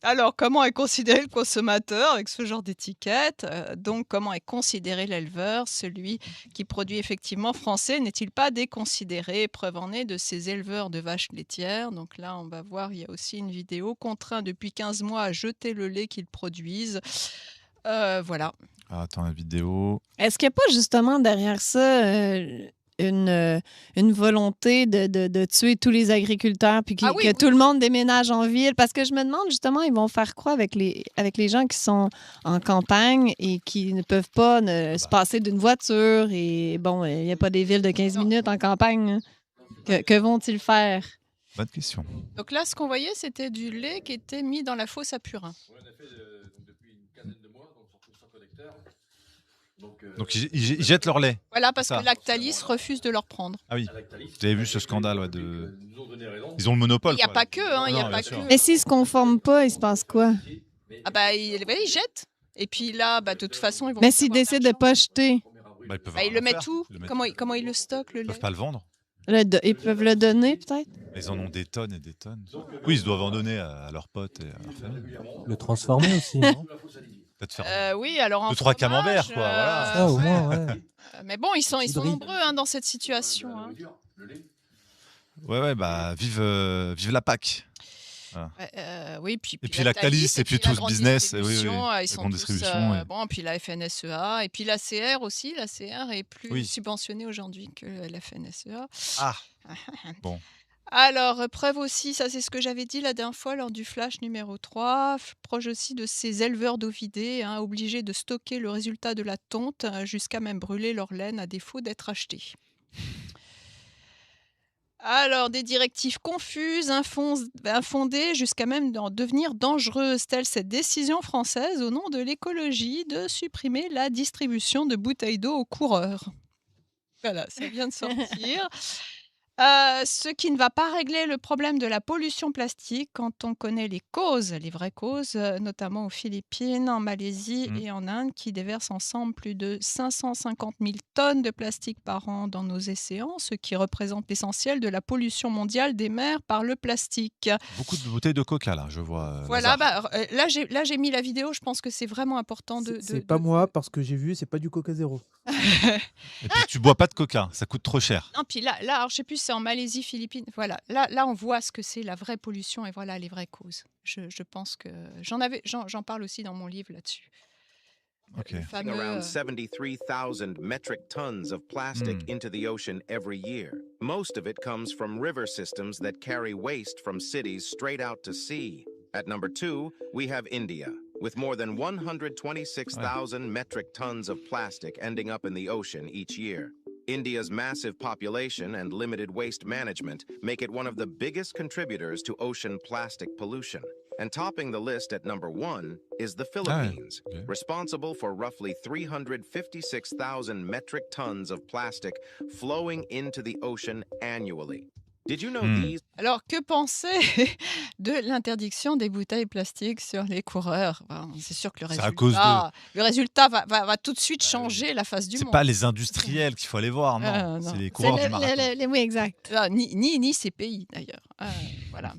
Alors comment est considéré le consommateur avec ce genre d'étiquette Donc comment est considéré l'éleveur, celui qui produit effectivement français, n'est-il pas déconsidéré? Preuve en est de ces éleveurs de vaches laitières. Donc là, on va voir, il y a aussi une vidéo contraint depuis 15 mois à jeter le lait qu'ils produisent. Voilà. Ah, attends, la vidéo. Est-ce qu'il n'y a pas justement derrière ça une volonté de tuer tous les agriculteurs puis Ah oui, que oui. tout le monde déménage en ville? Parce que je me demande justement, ils vont faire quoi avec les gens qui sont en campagne et qui ne peuvent pas se passer d'une voiture et bon, il n'y a pas des villes de 15 minutes en campagne. Hein. Que vont-ils faire? Bonne question. Donc là, ce qu'on voyait, c'était du lait qui était mis dans la fosse à purin. Depuis une quinzaine de mois, donc surtout sans collecteur. Donc ils jettent leur lait. Voilà, parce Ça. que Lactalis refuse de leur prendre. Ah oui. à Lactalis. Vous avez vu ce scandale ouais, de... Nous ont donné raison. Ils ont le monopole. Il n'y a quoi. pas que, il y a Non, pas bien sûr. que. Mais s'ils se conforment pas, il se passe quoi? Ah bah, ils jettent. Et puis là, de toute façon, ils vont. Mais s'ils avoir décident de l'argent. pas jeter, Bah, ils peuvent Bah, ils rien le mettent faire. où Ils le mettent- Comment ils le stockent, le Ils lait peuvent pas le vendre. ils peuvent le donner peut-être? Ils en ont des tonnes et des tonnes. Oui, ils doivent en donner à leurs potes et à leur famille. Le transformer aussi, non? Peut-être faire Oui, alors en deux, trois fromage, camemberts, quoi. Voilà. Ça, au moins, ouais. Mais bon, ils sont Poudry. nombreux dans cette situation. Hein. Ouais, bah, vive la PAC. Oui, puis Et puis Lactalis, et puis la tout ce grande business, oui, distribution, la ils sont grande tous, distribution, ouais. bon, puis la FNSEA, et puis la CR aussi. La CR est plus Oui. subventionnée aujourd'hui que la FNSEA. Ah, bon. Alors, preuve aussi, ça c'est ce que j'avais dit la dernière fois lors du flash numéro 3, proche aussi de ces éleveurs d'ovidés, obligés de stocker le résultat de la tonte jusqu'à même brûler leur laine à défaut d'être achetés. Alors, des directives confuses, infondées, jusqu'à même d'en devenir dangereuses, telle cette décision française au nom de l'écologie de supprimer la distribution de bouteilles d'eau aux coureurs. Voilà, ça vient de sortir. Ce qui ne va pas régler le problème de la pollution plastique quand on connaît les causes, les vraies causes, notamment aux Philippines, en Malaisie et en Inde, qui déversent ensemble plus de 550 000 tonnes de plastique par an dans nos océans, ce qui représente l'essentiel de la pollution mondiale des mers par le plastique. Beaucoup de bouteilles de coca, là, je vois. Voilà, Lazare. là j'ai mis la vidéo, je pense que c'est vraiment important de... C'est pas moi, parce que j'ai vu, c'est pas du Coca Zéro. Et puis tu bois pas de coca, ça coûte trop cher. Non, puis là, alors, je sais plus, c'est en Malaisie, Philippines. Voilà, là, on voit ce que c'est la vraie pollution et voilà les vraies causes. Je pense que j'en parle aussi dans mon livre là-dessus. Ok. le fameux. Around 73,000 metric tons of plastic into the ocean every year. Most of it comes from river systems that carry waste from cities straight out to sea. At number 2, we have India, with more than 126,000 metric tons of plastic ending up in the ocean each year. India's massive population and limited waste management make it one of the biggest contributors to ocean plastic pollution. And topping the list at number 1 is the Philippines, responsible for roughly 356,000 metric tons of plastic flowing into the ocean annually. Did you know these? Alors, que penser de l'interdiction des bouteilles plastiques sur les coureurs? C'est sûr que le C'est à cause résultat va tout de suite changer la face du C'est monde. pas les industriels qu'il faut aller voir, non. Non. C'est les coureurs du marathon. Oui, exact. Ni ces pays, d'ailleurs. Voilà.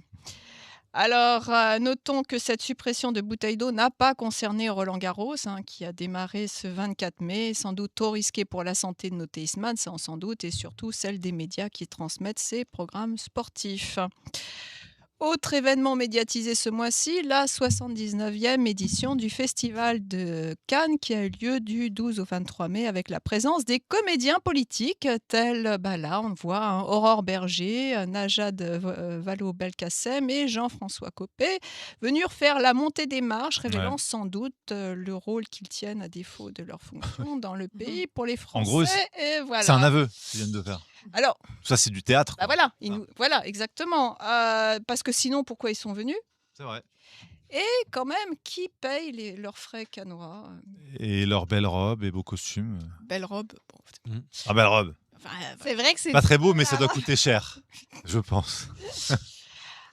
Alors, notons que cette suppression de bouteilles d'eau n'a pas concerné Roland-Garros, qui a démarré ce 24 mai, sans doute trop risqué pour la santé de nos tennisman, sans doute, et surtout celle des médias qui transmettent ces programmes sportifs. Autre événement médiatisé ce mois-ci, la 79e édition du Festival de Cannes qui a eu lieu du 12 au 23 mai avec la présence des comédiens politiques tels, là on voit Aurore Berger, Najat Vallaud-Belkacem et Jean-François Copé venus faire la montée des marches, révélant sans doute le rôle qu'ils tiennent à défaut de leur fonction dans le pays pour les Français. En gros, et voilà. c'est un aveu qu'ils viennent de faire. Alors, ça, c'est du théâtre. Voilà, voilà, exactement. Parce que sinon, pourquoi ils sont venus? C'est vrai. Et quand même, qui paye leurs frais cannois? Et leurs belles robes et beaux costumes. Belles robes. Bon. Ah, belle robe. C'est vrai que c'est Pas très beau, mais ça doit coûter cher, je pense.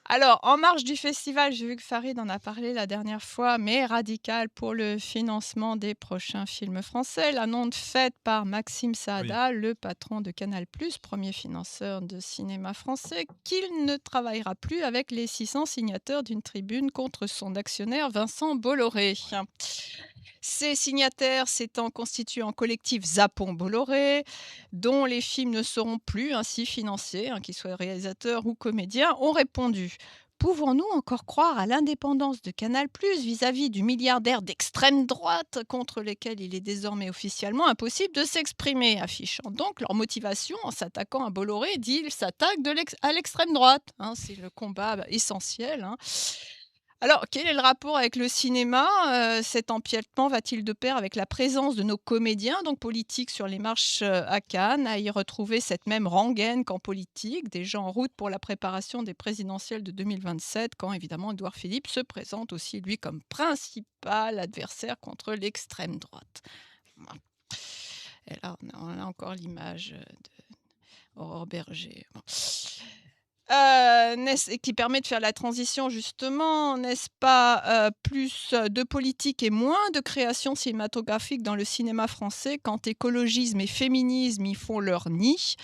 Alors, en marge du festival, j'ai vu que Farid en a parlé la dernière fois, mais radical pour le financement des prochains films français. L'annonce faite par Maxime Saada, le patron de Canal+, premier financeur de cinéma français, qu'il ne travaillera plus avec les 600 signataires d'une tribune contre son actionnaire Vincent Bolloré. Ces signataires s'étant constitués en collectif Zapon-Bolloré, dont les films ne seront plus ainsi financés, qu'ils soient réalisateurs ou comédiens, ont répondu: pouvons-nous encore croire à l'indépendance de Canal+ vis-à-vis du milliardaire d'extrême droite contre lesquels il est désormais officiellement impossible de s'exprimer, affichant donc leur motivation en s'attaquant à Bolloré, dit ils s'attaquent à l'extrême droite. C'est le combat essentiel. Alors, quel est le rapport avec le cinéma? Cet empiètement va-t-il de pair avec la présence de nos comédiens, donc politiques, sur les marches à Cannes, à y retrouver cette même rengaine qu'en politique, déjà en route pour la préparation des présidentielles de 2027, quand évidemment Édouard Philippe se présente aussi, lui, comme principal adversaire contre l'extrême droite. Et là, on a encore l'image d'Aurore Berger. Qui permet de faire la transition justement, n'est-ce pas, plus de politique et moins de création cinématographique dans le cinéma français quand écologisme et féminisme y font leur nid,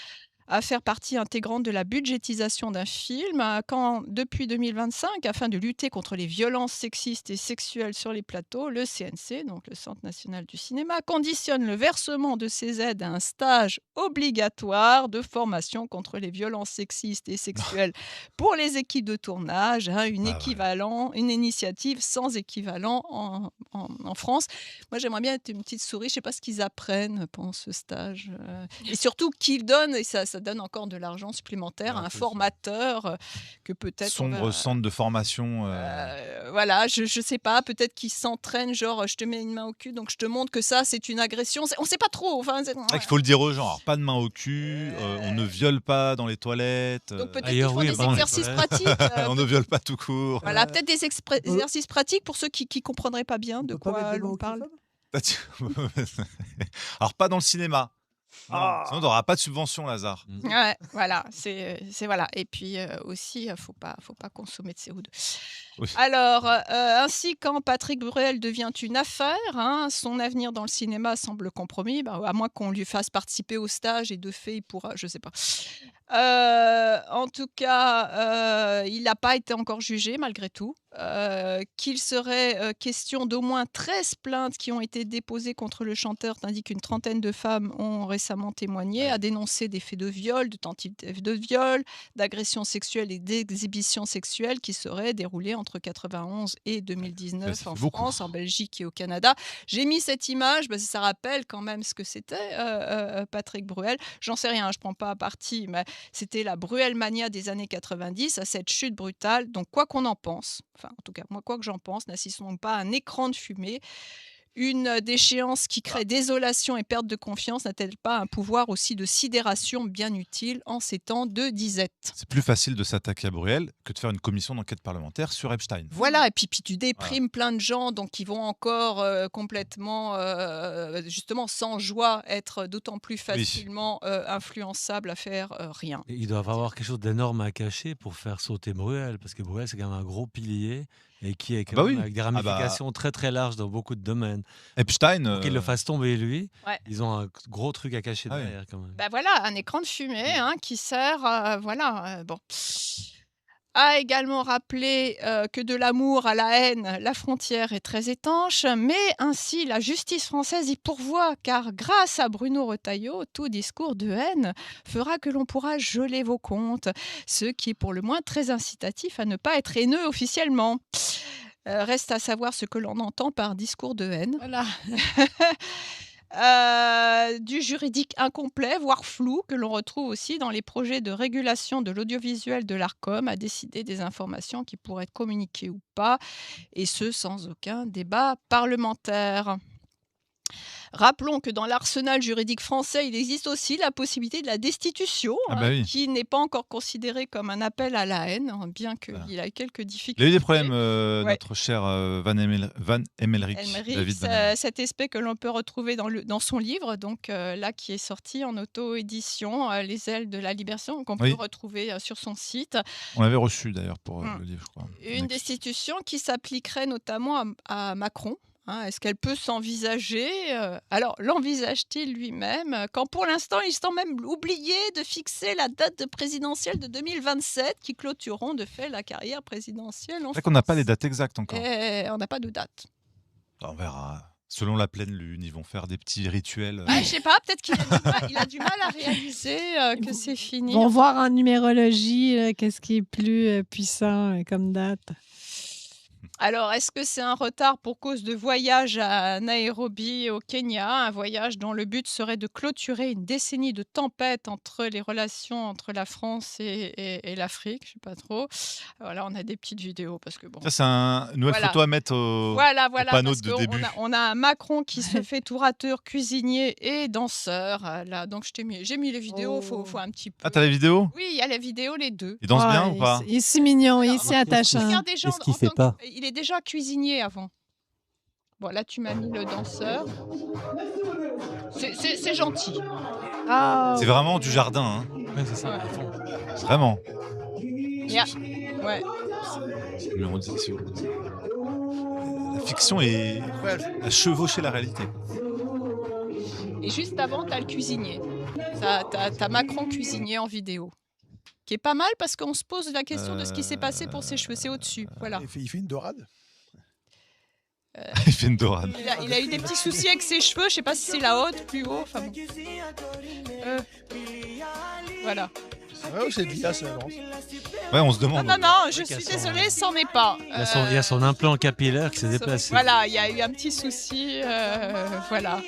à faire partie intégrante de la budgétisation d'un film, quand depuis 2025, afin de lutter contre les violences sexistes et sexuelles sur les plateaux, le CNC, donc le Centre national du cinéma, conditionne le versement de ces aides à un stage obligatoire de formation contre les violences sexistes et sexuelles pour les équipes de tournage, une initiative sans équivalent en France. Moi, j'aimerais bien être une petite souris, je ne sais pas ce qu'ils apprennent pendant ce stage, et surtout qu'ils donnent, et ça donne encore de l'argent supplémentaire à un formateur que peut-être... Centre de formation. Voilà, je ne sais pas, peut-être qu'ils s'entraînent, genre je te mets une main au cul, donc je te montre que ça c'est une agression. On ne sait pas trop. Il faut le dire aux gens, alors, pas de main au cul, on ne viole pas dans les toilettes. Donc peut-être qu'ils font des exercices pratiques. On ne viole pas tout court. Voilà, peut-être des exercices pratiques pour ceux qui ne comprendraient pas bien de quoi l'on parle. Alors pas dans le cinéma. Sinon, on n'aura pas de subvention, Lazare. Ouais, voilà, c'est voilà. Et puis aussi, faut pas consommer de CO2. Oui. Alors, ainsi, quand Patrick Bruel devient une affaire, son avenir dans le cinéma semble compromis, à moins qu'on lui fasse participer au stage et de fait, il pourra, je sais pas. En tout cas, il n'a pas été encore jugé malgré tout. Qu'il serait question d'au moins 13 plaintes qui ont été déposées contre le chanteur, tandis qu'une trentaine de femmes ont récemment témoigné, a dénoncé des faits de viol, de tentatives de viol, d'agressions sexuelles et d'exhibitions sexuelles qui seraient déroulées entre 91 et 2019 en France, en Belgique et au Canada. J'ai mis cette image parce que ça rappelle quand même ce que c'était Patrick Bruel. J'en sais rien, je ne prends pas à partie, mais c'était la Bruelmania des années 90, à cette chute brutale. Donc quoi qu'on en pense, enfin en tout cas moi quoi que j'en pense, n'assistons pas à un écran de fumée. Une déchéance qui crée désolation et perte de confiance n'a-t-elle pas un pouvoir aussi de sidération bien utile en ces temps de disette? C'est plus facile de s'attaquer à Bruel que de faire une commission d'enquête parlementaire sur Epstein. Voilà, et puis tu déprimes plein de gens donc qui vont encore complètement, justement sans joie, être d'autant plus facilement influençables à faire rien. Et ils doivent avoir quelque chose d'énorme à cacher pour faire sauter Bruel, parce que Bruel, c'est quand même un gros pilier et qui est quand même avec des ramifications très très larges dans beaucoup de domaines. Epstein. Pour qu'il le fasse tomber lui, Ouais. ils ont un gros truc à cacher Ah oui. derrière quand même. Bah voilà, un écran de fumée qui sert, bon. A également rappelé que de l'amour à la haine, la frontière est très étanche, mais ainsi la justice française y pourvoit, car grâce à Bruno Retailleau, tout discours de haine fera que l'on pourra geler vos comptes, ce qui est pour le moins très incitatif à ne pas être haineux officiellement. Reste à savoir ce que l'on entend par discours de haine. Voilà. Du juridique incomplet, voire flou, que l'on retrouve aussi dans les projets de régulation de l'audiovisuel de l'Arcom, à décider des informations qui pourraient être communiquées ou pas, et ce sans aucun débat parlementaire. Rappelons que dans l'arsenal juridique français, il existe aussi la possibilité de la destitution, qui n'est pas encore considérée comme un appel à la haine, bien qu'il a quelques difficultés. Il a eu des problèmes, notre cher Van Emmelrich. David Van Emmelrich. Cet aspect que l'on peut retrouver dans son livre, donc là qui est sorti en auto-édition, Les ailes de la libération, qu'on peut retrouver sur son site. On l'avait reçu d'ailleurs pour le livre, je crois. Une destitution qui s'appliquerait notamment à Macron. Est-ce qu'elle peut s'envisager? Alors, l'envisage-t-il lui-même quand pour l'instant, il semble même oublier de fixer la date de présidentielle de 2027 qui clôtureront de fait la carrière présidentielle en C'est vrai qu'on n'a pas les dates exactes encore. On n'a pas de date. On verra. Selon la pleine lune, ils vont faire des petits rituels. Je sais pas, peut-être qu'il a du mal à réaliser que c'est fini. Ils vont voir en numérologie qu'est-ce qui est plus puissant comme date. Alors, est-ce que c'est un retard pour cause de voyage à Nairobi au Kenya, un voyage dont le but serait de clôturer une décennie de tempête entre les relations entre la France et l'Afrique? Je sais pas trop. Alors là, on a des petites vidéos parce que bon. Ça, c'est une nouvelle photo à mettre au panneau de début. On a un Macron qui se fait tour à tour cuisinier et danseur. Là, donc j'ai mis les vidéos. Faut un petit peu. Ah, t'as les vidéos? Oui, il y a les vidéos, les deux. Il danse bien ou pas? Il est si mignon, il est si attachant. Regardez, Jean, Qu'est-ce qu'il fait pas? il est déjà cuisinier avant. Bon, là, tu m'as mis le danseur. C'est gentil. C'est vraiment du jardin. Hein. Ouais, c'est ça. Vraiment. Ouais. Mais on dit, la fiction est à chevaucher la réalité. Et juste avant, t'as le cuisinier. T'as Macron cuisinier en vidéo. Qui est pas mal parce qu'on se pose la question de ce qui s'est passé pour ses cheveux. C'est au-dessus. Voilà. Il fait une dorade. Il fait une dorade. Il a eu des petits soucis avec ses cheveux. Je sais pas si c'est la haute, plus haut. Enfin bon. Voilà. Ouais, c'est de l'IA, ça avance. Ouais, on se demande. Non, je suis désolée, c'en est pas. Il y a son implant capillaire qui s'est déplacé. Voilà, il y a eu un petit souci. Voilà.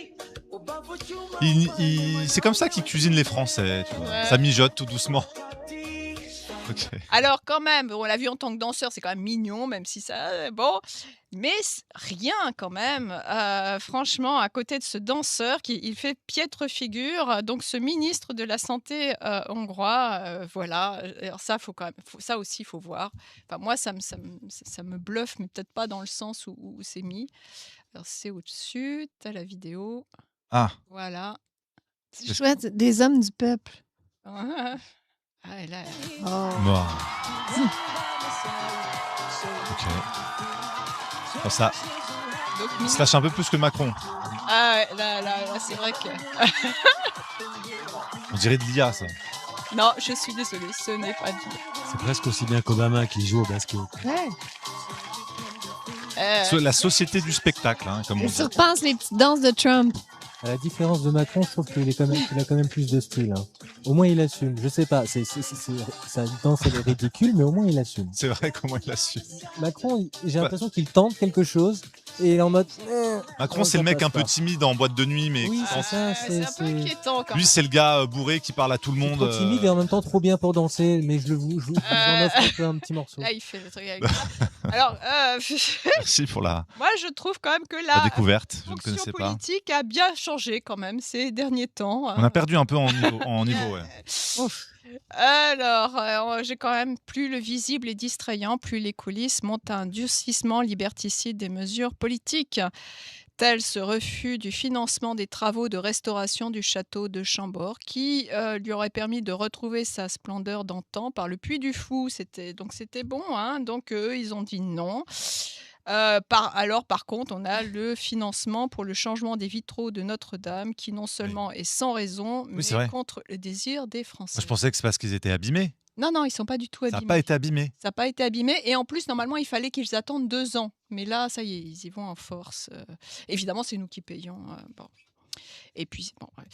C'est comme ça qu'ils cuisinent les Français. Tu vois. Ça mijote tout doucement. Okay. Alors quand même, on l'a vu en tant que danseur, c'est quand même mignon, même si ça... Bon, mais rien quand même. Franchement, à côté de ce danseur, il fait piètre figure, donc ce ministre de la Santé hongrois, voilà. Alors ça, ça aussi, il faut voir. Enfin, moi, ça me bluffe, mais peut-être pas dans le sens où c'est mis. Alors c'est au-dessus, t'as la vidéo. Ah. Voilà. C'est chouette, des hommes du peuple. Ah, et là... Wow. Ok. Oh, ça. Il se lâche un peu plus que Macron. Ah, là c'est vrai que... On dirait de l'IA, ça. Non, je suis désolée, ce n'est pas dit. C'est presque aussi bien qu'Obama qui joue au basket. Ouais. La société du spectacle, hein, comme on Je dit. surpense les petites danses de Trump. À la différence de Macron, je trouve qu'il est il a quand même plus de style. Hein. Au moins, il assume. Je sais pas, sa danse, elle est ridicule, mais au moins, il assume. C'est vrai, comment il a su. Macron, j'ai l'impression qu'il tente quelque chose et il est en mode. Macron, c'est le mec un peu timide en boîte de nuit, mais Oui, c'est ça. C'est un peu inquiétant quand lui, même. c'est le gars bourré qui parle à tout le monde. Trop timide et en même temps trop bien pour danser, mais je vous en offre un peu un petit morceau. Là, il fait le truc avec ça. Alors, Merci pour la moi, je trouve quand même que la découverte. Je ne fonction connaissais pas. politique a bien changé quand même ces derniers temps. On a perdu un peu en niveau, ouais. Alors, j'ai quand même plus le visible et distrayant, plus les coulisses montrent un durcissement liberticide des mesures politiques. Tel ce refus du financement des travaux de restauration du château de Chambord, qui lui aurait permis de retrouver sa splendeur d'antan par le Puy du Fou. C'était bon, hein. Donc eux, ils ont dit non. Par contre, on a le financement pour le changement des vitraux de Notre-Dame, qui non seulement est sans raison, mais c'est vrai. contre le désir des Français. Moi, je pensais que c'est parce qu'ils étaient abîmés. Non, ils ne sont pas du tout Ça abîmés. n'a pas été abîmé. Ça n'a pas été abîmé. Et en plus, normalement, il fallait qu'ils attendent 2 ans. Mais là, ça y est, ils y vont en force. Évidemment, c'est nous qui payons. Bon. Et puis, bon, ouais.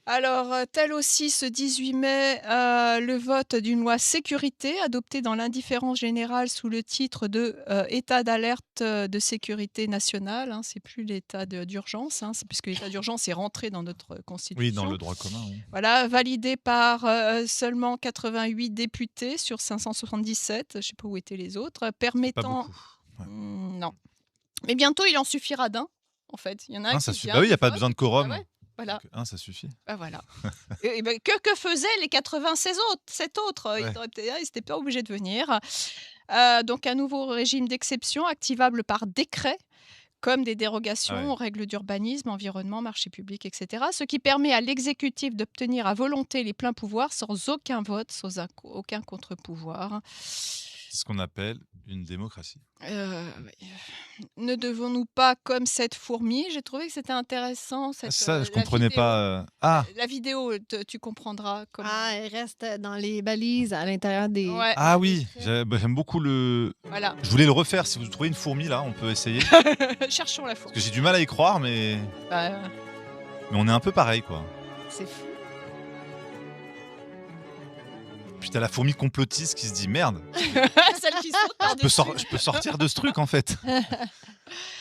Alors, tel aussi ce 18 mai, le vote d'une loi sécurité adoptée dans l'indifférence générale sous le titre de état d'alerte de sécurité nationale. Hein, c'est plus l'état d'urgence, hein, puisque l'état d'urgence est rentré dans notre constitution. Oui, dans le droit commun. Oui. Voilà, validé par seulement 88 députés sur 577. Je ne sais pas où étaient les autres, Pas permettant. beaucoup. Ouais. Non. Mais bientôt, il en suffira d'un. En fait, il y en a un Ça qui suffit. vient, Bah oui, il n'y a qui pas vote. besoin de quorum. Ah ouais. Voilà. Donc, un, ça suffit. Ben voilà. Et ben, que faisaient les 87 autres, 7 autres Ouais. Ils n'étaient pas obligés de venir. Donc un nouveau régime d'exception activable par décret, comme des dérogations aux règles d'urbanisme, environnement, marché public, etc. Ce qui permet à l'exécutif d'obtenir à volonté les pleins pouvoirs sans aucun vote, sans aucun contre-pouvoir. C'est ce qu'on appelle une démocratie. Ne devons-nous pas, comme cette fourmi, j'ai trouvé que c'était intéressant. Ça, je ne comprenais pas. La vidéo, tu comprendras. Comment... Elle reste dans les balises à l'intérieur des. Ouais. Ah oui, j'aime beaucoup le. Voilà. Je voulais le refaire. Si vous trouvez une fourmi là, on peut essayer. Cherchons la fourmi. Parce que j'ai du mal à y croire, mais on est un peu pareil, quoi. C'est fou. Puis t'as la fourmi complotiste qui se dit merde. Celle qui saute par-dessus. Je peux sortir de ce truc en fait.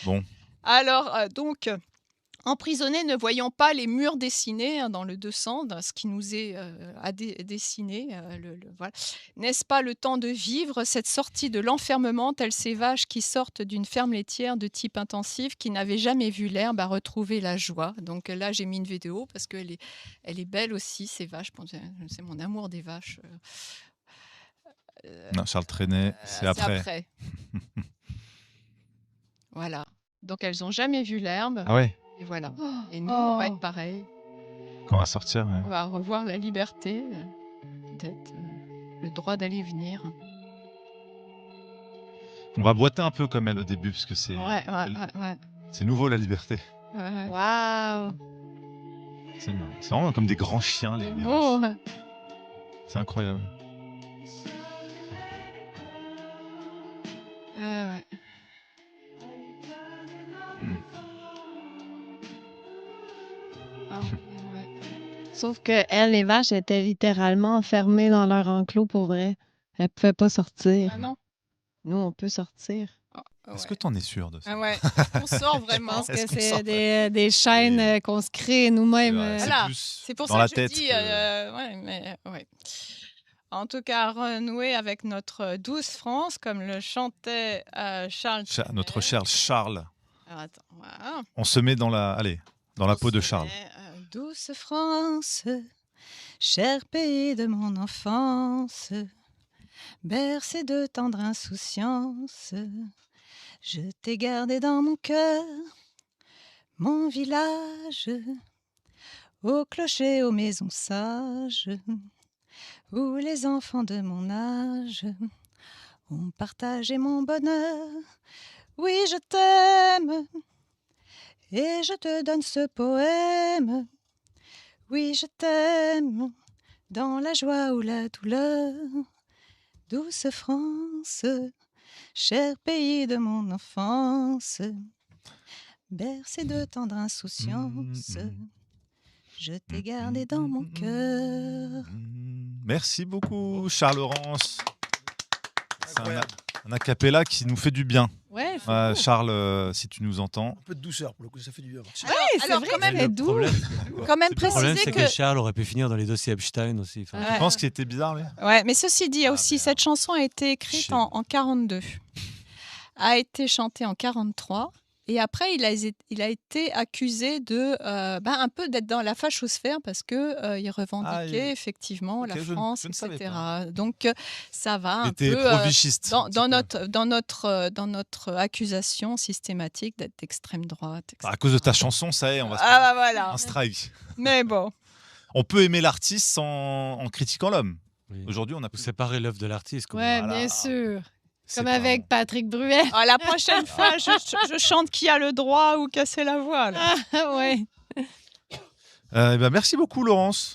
Bon. Alors, donc, emprisonnés ne voyant pas les murs dessinés dans le 200, dans ce qui nous est dessiné, voilà. N'est-ce pas le temps de vivre cette sortie de l'enfermement, telles ces vaches qui sortent d'une ferme laitière de type intensif, qui n'avaient jamais vu l'herbe, à retrouver la joie. Donc là, j'ai mis une vidéo parce qu'elle est belle aussi, ces vaches. C'est mon amour des vaches. Non, Charles Trenet, c'est après. Voilà. Donc elles n'ont jamais vu l'herbe. Ah ouais. Et voilà. Et nous, on va être pareil. Quand on va sortir, ouais. On va revoir la liberté, peut-être le droit d'aller et venir. On va boiter un peu comme elle au début, parce que c'est. Ouais. C'est nouveau la liberté. Ouais. Waouh! C'est vraiment comme des grands chiens, les Oh. C'est incroyable. Ouais. Ah, ouais. Sauf que elles, les vaches, étaient littéralement enfermées dans leur enclos pour vrai. Elles pouvaient pas sortir. Ah non. Nous, on peut sortir. Est-ce que t'en es sûr de ça? Ah ouais. On sort vraiment. Je pense que c'est des chaînes qu'on se crée nous-mêmes. Voilà. C'est pour ça que je dis. Ouais, mais ouais. En tout cas, renouer avec notre douce France, comme le chantait Charles. Notre cher Charles. Alors, attends, voilà. On se met dans la peau de Charles. Douce France, cher pays de mon enfance, bercé de tendre insouciance, je t'ai gardé dans mon cœur, mon village, au clocher, aux maisons sages, où les enfants de mon âge ont partagé mon bonheur. Oui, je t'aime, et je te donne ce poème. Oui, je t'aime, Dans la joie ou la douleur, douce France, cher pays de mon enfance, bercé de tendre insouciance, je t'ai gardé dans mon cœur. Merci beaucoup, Charles-Laurence. C'est Incroyable. un a cappella qui nous fait du bien. Ouais, c'est beau. Charles, si tu nous entends. Un peu de douceur pour le coup, ça fait du bien. Merci. Ouais, c'est alors, vrai, quand même, c'est Le doux. problème, Quand même le problème, préciser c'est que Charles aurait pu finir dans les dossiers Epstein aussi. Enfin, Ouais. Tu penses qu'il était bizarre, lui Ouais, mais ceci dit, il y a Ah, aussi merde. cette chanson a été écrite Chier. en 42, a été chantée en 43, et après il a été accusé de un peu d'être dans la fachosphère parce que il revendiquait effectivement Ok, la je ne France, savais etc. pas. Donc ça va Il un était peu pro-vichiste. dans notre accusation systématique d'être d'extrême droite. etc. À cause de ta chanson, ça y est, on va se Ah bah voilà. un strike. Mais bon. On peut aimer l'artiste en critiquant l'homme. oui. Aujourd'hui, on a Faut plus. séparer l'œuvre de l'artiste. comme Ouais, on dit. Voilà. bien sûr. C'est Comme pas avec bon. Patrick Bruel. Ah, la prochaine fois, je chante qui a le droit ou casser la voix. Là. Ah, ouais. Eh ben, merci beaucoup, Laurence.